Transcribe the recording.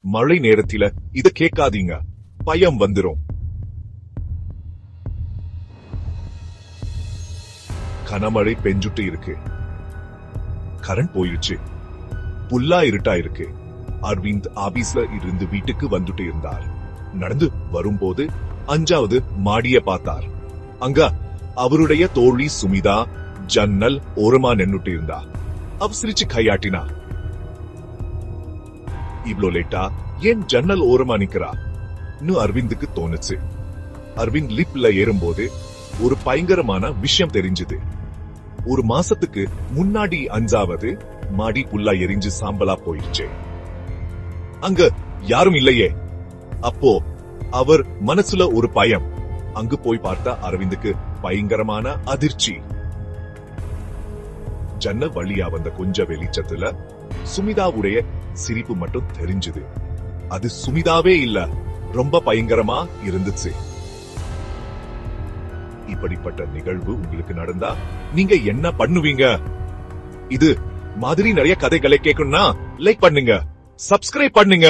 மழை நேரத்தில இத கேட்காதீங்க, பயம் வந்துரும். கனமழை பெஞ்சுட்டு இருக்கு. கரண்ட் போயிடுச்சு. புல்லா இருட்டா இருக்கு. அரவிந்த் ஆபீஸ்ல இருந்து வீட்டுக்கு வந்துட்டு இருந்தார். நடந்து வரும்போது 5வது மாடிய பார்த்தார். அங்க அவருடைய தோழி சுமிதா ஜன்னல் ஓரமா நின்னுட்டு இருந்தா. அவசரிச்சு கையாட்டினா. இவ்ளோ லேட்டா ஏன் ஜன்னல் ஓரமா நிக்கிறா? அரவிந்துக்கு தோணுச்சு. அரவிந்த் லிப்ல ஏறும்போது ஒரு பயங்கரமான விஷயம் தெரிஞ்சது. ஒரு மாசத்துக்கு முன்னாடி 5வது மாடி புல்லா எரிஞ்சு சாம்பலா போயிடுச்சு. அங்க யாரும் இல்லையே. அப்போ அவர் மனசுல ஒரு பயம். அங்கு போய் பார்த்தா அரவிந்துக்கு பயங்கரமான அதிர்ச்சி. ஜன்னல் வழியா வந்த கொஞ்ச வெளிச்சத்துல சுமிதாவுடைய சிரிப்பு மட்டும் தெரிஞ்சது. அது சுமிதாவே இல்ல, ரொம்ப பயங்கரமா இருந்துச்சு. இப்படிப்பட்ட நிகழ்வு உங்களுக்கு நடந்தா நீங்க என்ன பண்ணுவீங்க? இது மாதிரி நிறைய கதைகளை கேட்கணும்னா லைக் பண்ணுங்க, சப்ஸ்கிரைப் பண்ணுங்க.